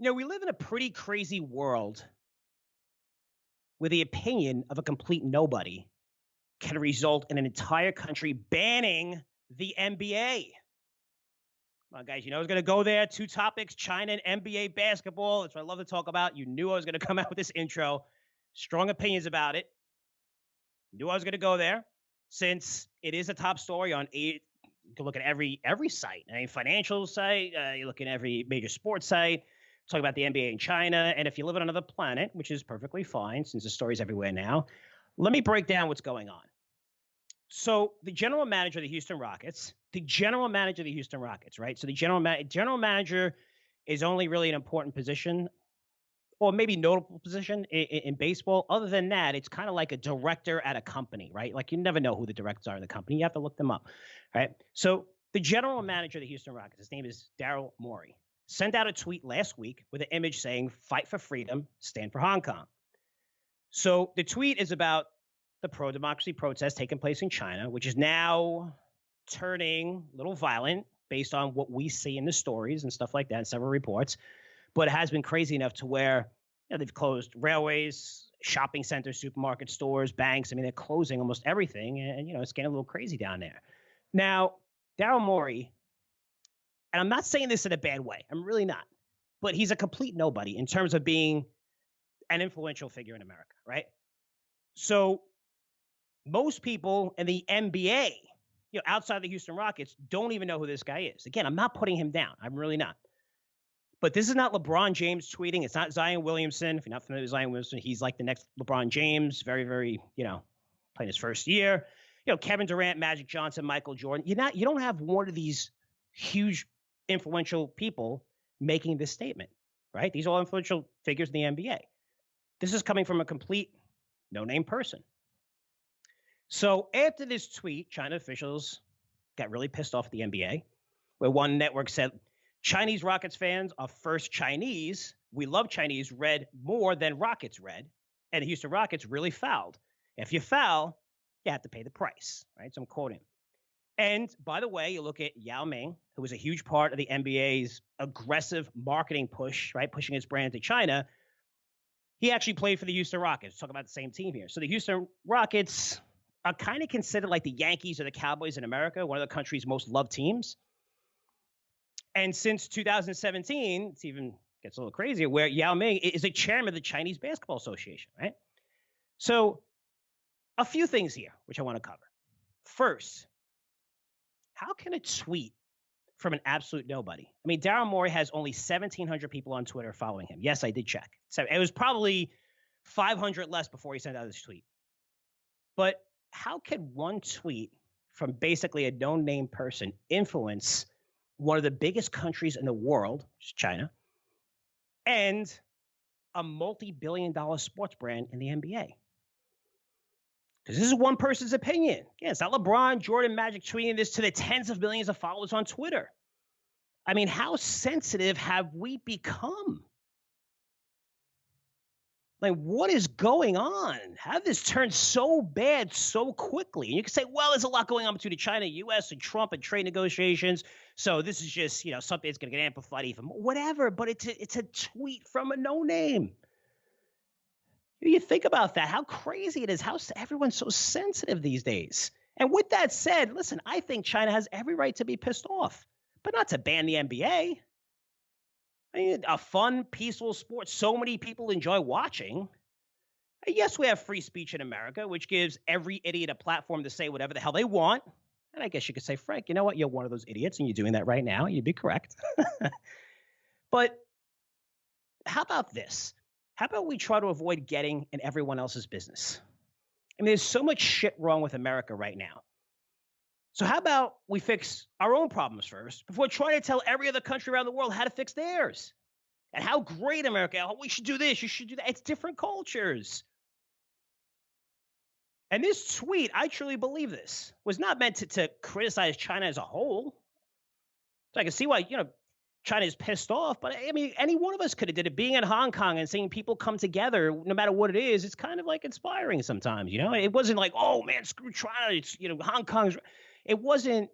We live in a pretty crazy world where the opinion of a complete nobody can result in an entire country banning the NBA. Well, guys, I was going to go there. Two topics, China and NBA basketball. That's what I love to talk about. You knew I was going to come out with this intro. Strong opinions about it. Knew I was going to go there since it is a top story on eight. You can look at every site, financial site. You look at every major sports site. Talk about the NBA in China. And if you live on another planet, which is perfectly fine since the story's everywhere now, let me break down what's going on. So the general manager of the Houston Rockets, right? So the general manager is only really an important position or maybe notable position in baseball. Other than that, it's kind of like a director at a company, right? Like you never know who the directors are in the company. You have to look them up, right? So the general manager of the Houston Rockets, his name is Daryl Morey, sent out a tweet last week with an image saying, "Fight for freedom, stand for Hong Kong." So the tweet is about the pro-democracy protest taking place in China, which is now turning a little violent based on what we see in the stories and stuff like that, and several reports. But it has been crazy enough to where they've closed railways, shopping centers, supermarket stores, banks. They're closing almost everything. And, it's getting a little crazy down there. Now, Daryl Morey, and I'm not saying this in a bad way. I'm really not. But he's a complete nobody in terms of being an influential figure in America, right? So most people in the NBA, outside the Houston Rockets, don't even know who this guy is. Again, I'm not putting him down. I'm really not. But this is not LeBron James tweeting. It's not Zion Williamson. If you're not familiar with Zion Williamson, he's like the next LeBron James. Very, very, playing his first year. Kevin Durant, Magic Johnson, Michael Jordan. You don't have one of these huge influential people making this statement, right? These are all influential figures in the NBA. This is coming from a complete no-name person. So after this tweet, China officials got really pissed off at the NBA, where one network said, "Chinese Rockets fans are first Chinese. We love Chinese red more than Rockets red." And the Houston Rockets really fouled. If you foul, you have to pay the price, right? So I'm quoting. And by the way, you look at Yao Ming, who was a huge part of the NBA's aggressive marketing push, right? Pushing its brand to China. He actually played for the Houston Rockets. Talk about the same team here. So the Houston Rockets are kind of considered like the Yankees or the Cowboys in America, one of the country's most loved teams. And since 2017, it even gets a little crazier, where Yao Ming is a chairman of the Chinese Basketball Association, right? So a few things here, which I want to cover. First, how can a tweet from an absolute nobody? Daryl Morey has only 1,700 people on Twitter following him. Yes, I did check. So it was probably 500 less before he sent out this tweet. But how could one tweet from basically a no-name person influence one of the biggest countries in the world, which is China, and a multi-billion-dollar sports brand in the NBA? Because this is one person's opinion. Again, it's not LeBron, Jordan, Magic tweeting this to the tens of millions of followers on Twitter. How sensitive have we become? Like, what is going on? How did this turn so bad so quickly? And you can say, well, there's a lot going on between China, U.S., and Trump and trade negotiations. So this is just, something that's going to get amplified even more. Whatever, but it's a tweet from a no-name. You think about that, how crazy it is, how everyone's so sensitive these days. And with that said, listen, I think China has every right to be pissed off, but not to ban the NBA. A fun, peaceful sport so many people enjoy watching. Yes, we have free speech in America, which gives every idiot a platform to say whatever the hell they want. And I guess you could say, Frank, you know what? You're one of those idiots, and you're doing that right now. You'd be correct. But how about this? How about we try to avoid getting in everyone else's business? There's so much shit wrong with America right now. So how about we fix our own problems first before trying to tell every other country around the world how to fix theirs? And how great America, we should do this, you should do that. It's different cultures. And this tweet, I truly believe this, was not meant to criticize China as a whole. So I can see why, China is pissed off. But any one of us could have did it. Being in Hong Kong and seeing people come together, no matter what it is, it's kind of like inspiring sometimes. It wasn't like, oh man, screw China. It's Hong Kong's. It wasn't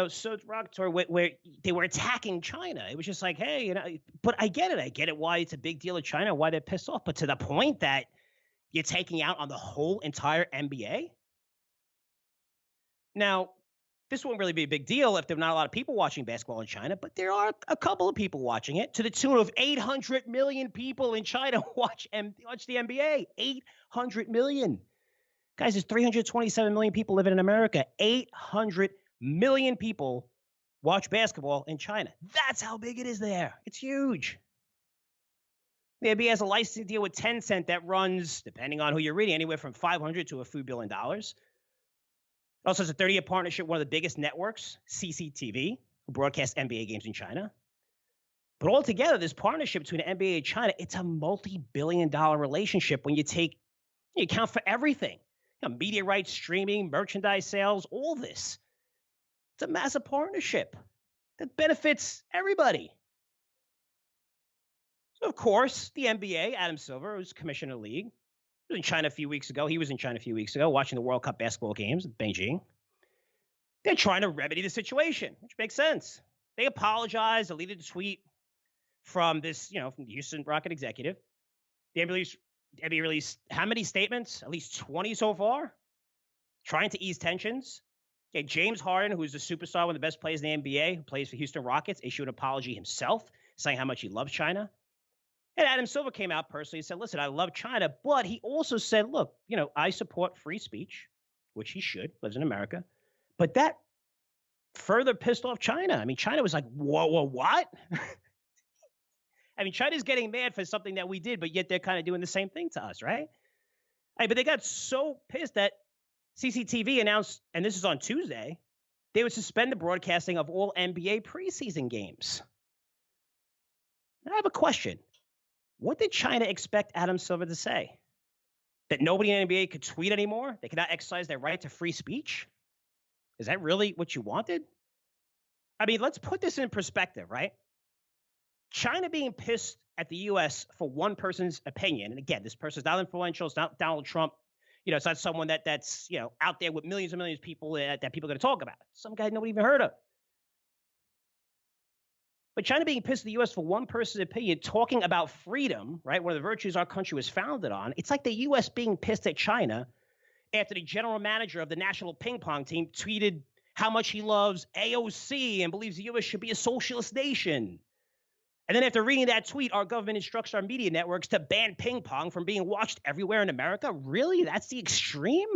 so derogatory where they were attacking China. It was just like, hey, but I get it. I get it why it's a big deal in China, why they're pissed off. But to the point that you're taking out on the whole entire NBA? Now, this won't really be a big deal if there are not a lot of people watching basketball in China, but there are a couple of people watching it to the tune of 800 million people in China watch the NBA. 800 million. Guys, there's 327 million people living in America. 800 million people watch basketball in China. That's how big it is there. It's huge. The NBA has a licensing deal with Tencent that runs, depending on who you're reading, anywhere from $500 to a few $1 billion. Also, it's a 30-year partnership with one of the biggest networks, CCTV, who broadcasts NBA games in China. But altogether, this partnership between the NBA and China, it's a multi-billion-dollar relationship when you account for everything. Media rights, streaming, merchandise sales, all this. It's a massive partnership that benefits everybody. So, of course, the NBA, Adam Silver, who's commissioner of the league, was in China a few weeks ago. He was in China a few weeks ago watching the World Cup basketball games in Beijing. They're trying to remedy the situation, which makes sense. They apologized, deleted the tweet from this, from the Houston Rocket executive. The NBA released how many statements? At least 20 so far. Trying to ease tensions. Okay, James Harden, who's a superstar, one of the best players in the NBA, who plays for Houston Rockets, issued an apology himself, saying how much he loves China. And Adam Silver came out personally and said, listen, I love China, but he also said, look, I support free speech, which he should, lives in America. But that further pissed off China. I mean, China was like, whoa, what? I mean, China's getting mad for something that we did, but yet they're kind of doing the same thing to us, right? But they got so pissed that CCTV announced, and this is on Tuesday, they would suspend the broadcasting of all NBA preseason games. Now, I have a question. What did China expect Adam Silver to say? That nobody in the NBA could tweet anymore? They cannot exercise their right to free speech? Is that really what you wanted? I mean, let's put this in perspective, right? China being pissed at the U.S. for one person's opinion, and again, this person's not influential, it's not Donald Trump, it's not someone that's out there with millions and millions of people that people are going to talk about. Some guy nobody even heard of. But China being pissed at the U.S. for one person's opinion, talking about freedom, right, one of the virtues our country was founded on, it's like the U.S. being pissed at China after the general manager of the national ping pong team tweeted how much he loves AOC and believes the U.S. should be a socialist nation. And then after reading that tweet, our government instructs our media networks to ban ping pong from being watched everywhere in America. Really? That's the extreme?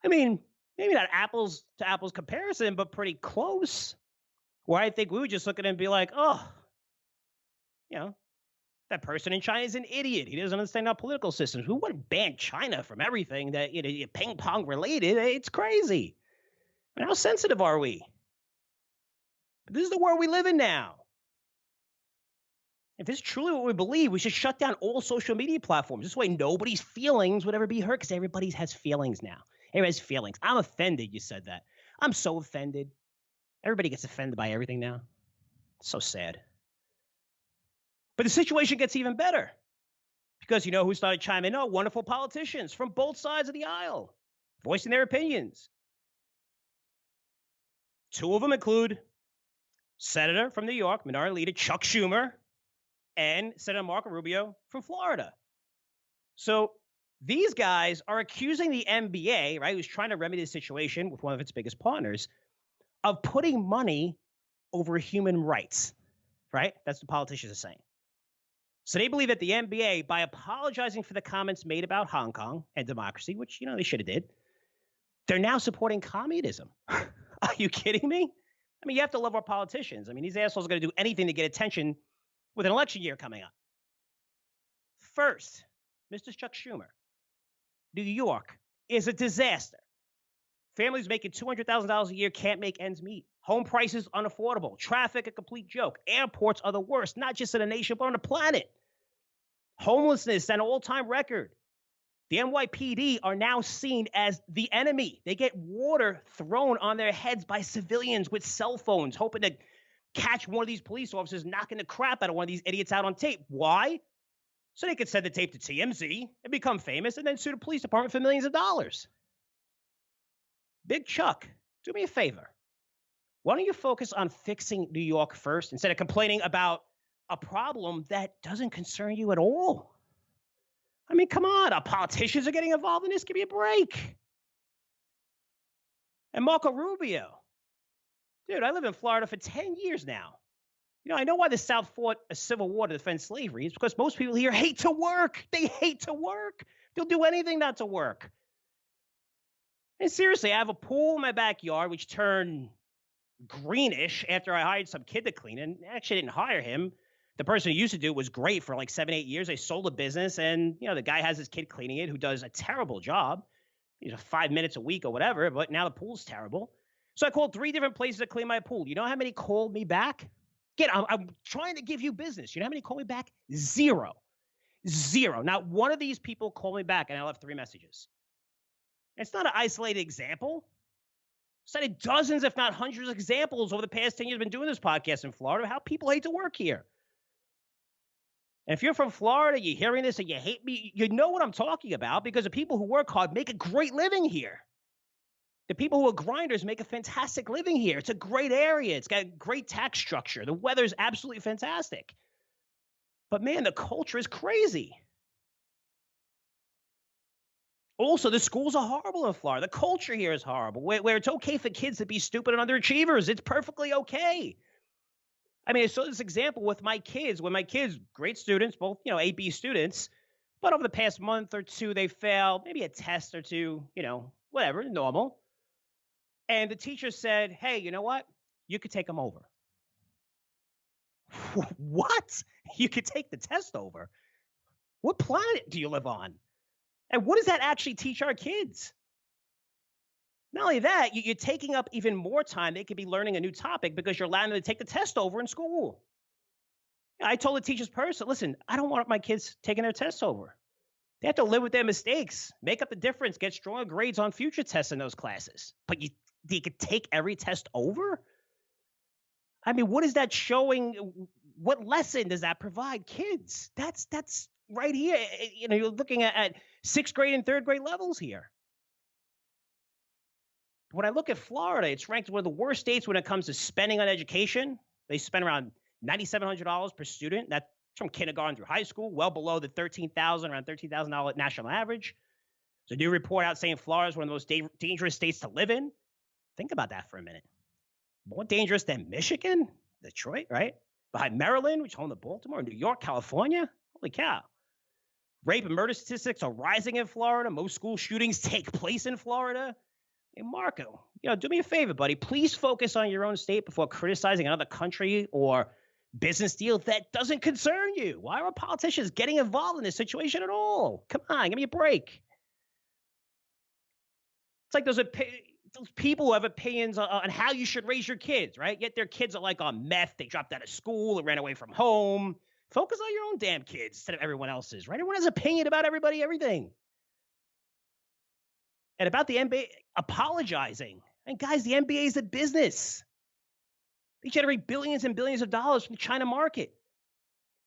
I mean, maybe not apples to apples comparison, but pretty close. Where I think we would just look at it and be like, oh, that person in China is an idiot. He doesn't understand our political systems. Who would ban China from everything that, ping pong related? It's crazy. I mean, how sensitive are we? But this is the world we live in now. If this is truly what we believe, we should shut down all social media platforms. This way nobody's feelings would ever be hurt, because everybody has feelings now. Everybody has feelings. I'm offended you said that. I'm so offended. Everybody gets offended by everything now. It's so sad. But the situation gets even better. Because who started chiming in? Oh, wonderful politicians from both sides of the aisle, voicing their opinions. Two of them include Senator from New York, Minority Leader Chuck Schumer, and Senator Marco Rubio from Florida. So these guys are accusing the NBA, right, who's trying to remedy the situation with one of its biggest partners, of putting money over human rights, right? That's what politicians are saying. So they believe that the NBA, by apologizing for the comments made about Hong Kong and democracy, which, they should have did, they're now supporting communism. Are you kidding me? I mean, you have to love our politicians. I mean, these assholes are going to do anything to get attention with an election year coming up. First, Mr. Chuck Schumer, New York is a disaster. Families making $200,000 a year can't make ends meet. Home prices unaffordable. Traffic a complete joke. Airports are the worst, not just in the nation, but on the planet. Homelessness at an all-time record. The NYPD are now seen as the enemy. They get water thrown on their heads by civilians with cell phones, hoping to catch one of these police officers knocking the crap out of one of these idiots out on tape. Why? So they could send the tape to TMZ and become famous and then sue the police department for millions of dollars. Big Chuck Do me a favor. Why don't you focus on fixing New York first instead of complaining about a problem that doesn't concern you at all? I mean, come on. Our politicians are getting involved in this. Give me a break. And Marco Rubio. Dude, I live in Florida for 10 years now. I know why the South fought a civil war to defend slavery. It's because most people here hate to work. They hate to work. They'll do anything not to work. And seriously, I have a pool in my backyard, which turned greenish after I hired some kid to clean it. And I actually didn't hire him. The person who used to do it was great for like 7-8 years. I sold the business, and the guy has his kid cleaning it who does a terrible job. He's 5 minutes a week or whatever, but now the pool's terrible. So I called 3 different places to clean my pool. You know how many called me back? Again, I'm trying to give you business. You know how many called me back? 0. Not one of these people called me back, and I left 3 messages. It's not an isolated example. I've cited dozens, if not hundreds of examples over the past 10 years I've been doing this podcast in Florida of how people hate to work here. And if you're from Florida, you're hearing this and you hate me, you know what I'm talking about, because the people who work hard make a great living here. The people who are grinders make a fantastic living here. It's a great area. It's got a great tax structure. The weather's absolutely fantastic. But man, the culture is crazy. Also, the schools are horrible in Florida. The culture here is horrible, where it's okay for kids to be stupid and underachievers. It's perfectly okay. I mean, I saw this example with my kids. When my kids, great students, both, A, B students, but over the past month or two, they failed maybe a test or two, whatever, normal. And the teacher said, hey, you know what? You could take them over. What? You could take the test over? What planet do you live on? And what does that actually teach our kids? Not only that, you're taking up even more time. They could be learning a new topic because you're allowing them to take the test over in school. I told the teachers personally, listen, I don't want my kids taking their tests over. They have to live with their mistakes, make up the difference, get stronger grades on future tests in those classes. But you could take every test over? I mean, what is that showing? What lesson does that provide kids? That's right here. You're looking at 6th grade and 3rd grade levels here. When I look at Florida, it's ranked one of the worst states when it comes to spending on education. They spend around $9,700 per student. That's from kindergarten through high school, well below the around $13,000 national average. There's a new report out saying Florida is one of the most dangerous states to live in. Think about that for a minute. More dangerous than Michigan, Detroit, right? Behind Maryland, which is home to Baltimore, New York, California. Holy cow. Rape and murder statistics are rising in Florida. Most school shootings take place in Florida. Hey, Marco, do me a favor, buddy. Please focus on your own state before criticizing another country or business deal that doesn't concern you. Why are politicians getting involved in this situation at all? Come on, give me a break. It's like those people who have opinions on how you should raise your kids, right? Yet their kids are like on meth. They dropped out of school and ran away from home. Focus on your own damn kids instead of everyone else's, right? Everyone has an opinion about everybody, everything. And about the NBA apologizing. And guys, the NBA is a business. They generate billions and billions of dollars from the China market.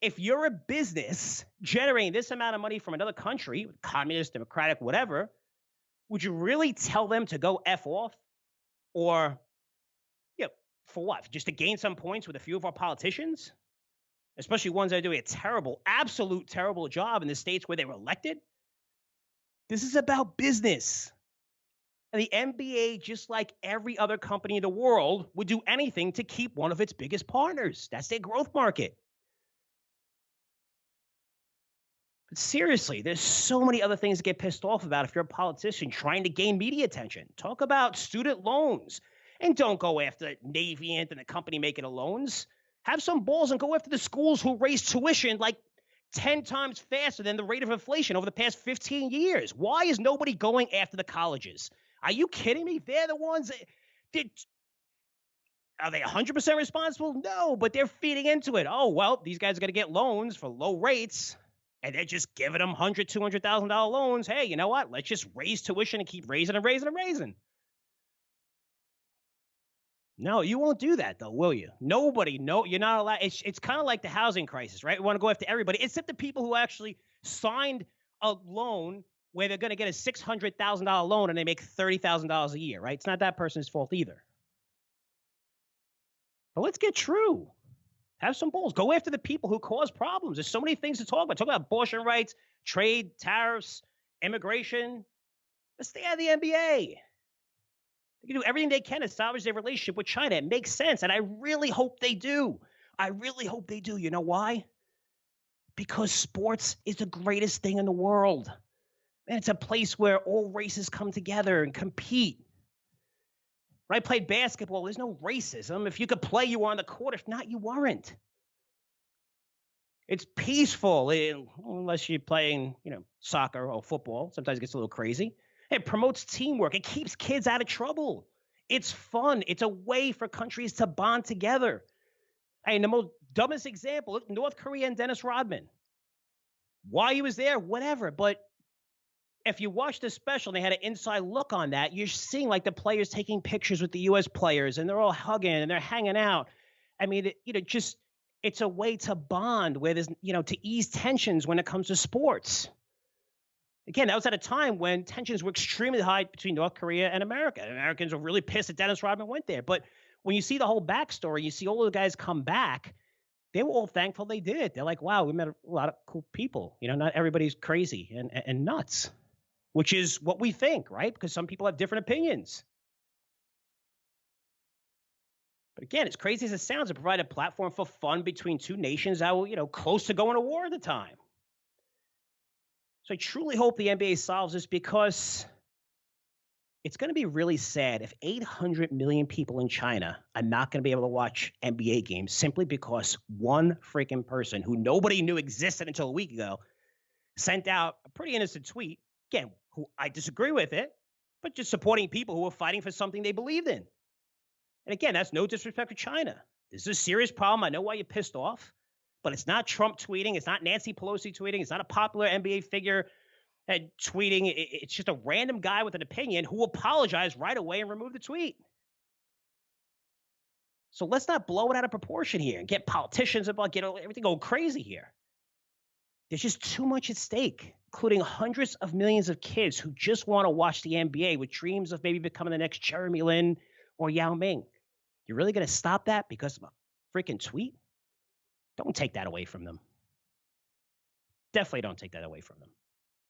If you're a business generating this amount of money from another country, communist, democratic, whatever, would you really tell them to go F off? Or, for what? Just to gain some points with a few of our politicians? Especially ones that are doing a terrible, absolute terrible job in the states where they were elected? This is about business. And the NBA, just like every other company in the world, would do anything to keep one of its biggest partners. That's their growth market. But seriously, there's so many other things to get pissed off about if you're a politician trying to gain media attention. Talk about student loans. And don't go after Navient and the company making the loans. Have some balls and go after the schools who raise tuition like 10 times faster than the rate of inflation over the past 15 years. Why is nobody going after the colleges? Are you kidding me? They're the ones are they 100% responsible? No, but they're feeding into it. Oh, well, these guys are going to get loans for low rates, and they're just giving them $100,000, $200,000 loans. Hey, you know what? Let's just raise tuition and keep raising and raising and raising. No, you won't do that, though, will you? Nobody. No, you're not allowed. It's kind of like the housing crisis, right? We want to go after everybody, except the people who actually signed a loan where they're going to get a $600,000 loan and they make $30,000 a year, right? It's not that person's fault either. But let's get true. Have some balls. Go after the people who cause problems. There's so many things to talk about. Talk about abortion rights, trade, tariffs, immigration. Let's stay out of the NBA. They can do everything they can to salvage their relationship with China. It makes sense. And I really hope they do. I really hope they do. You know why? Because sports is the greatest thing in the world. And it's a place where all races come together and compete. When I played basketball, there's no racism. If you could play, you were on the court. If not, you weren't. It's peaceful, unless you're playing, soccer or football. Sometimes it gets a little crazy. It promotes teamwork. It keeps kids out of trouble. It's fun. It's a way for countries to bond together. And the most dumbest example, look, North Korea and Dennis Rodman. Why he was there, whatever. But if you watch the special and they had an inside look on that, you're seeing like the players taking pictures with the U.S. players and they're all hugging and they're hanging out. I mean, it's a way to bond where there's, to ease tensions when it comes to sports. Again, that was at a time when tensions were extremely high between North Korea and America. Americans were really pissed that Dennis Rodman went there. But when you see the whole backstory, you see all the guys come back, they were all thankful they did. They're like, wow, we met a lot of cool people. Not everybody's crazy and nuts. Which is what we think, right? Because some people have different opinions. But again, as crazy as it sounds, it provided a platform for fun between two nations that were, close to going to war at the time. So I truly hope the NBA solves this because it's going to be really sad if 800 million people in China are not going to be able to watch NBA games simply because one freaking person who nobody knew existed until a week ago sent out a pretty innocent tweet. Again, who I disagree with it, but just supporting people who are fighting for something they believed in. And again, that's no disrespect to China. This is a serious problem. I know why you're pissed off, but it's not Trump tweeting. It's not Nancy Pelosi tweeting. It's not a popular NBA figure tweeting. It's just a random guy with an opinion who apologized right away and removed the tweet. So let's not blow it out of proportion here and get politicians about everything go crazy here. There's just too much at stake, including hundreds of millions of kids who just want to watch the NBA with dreams of maybe becoming the next Jeremy Lin or Yao Ming. You're really going to stop that because of a freaking tweet? Don't take that away from them. Definitely don't take that away from them.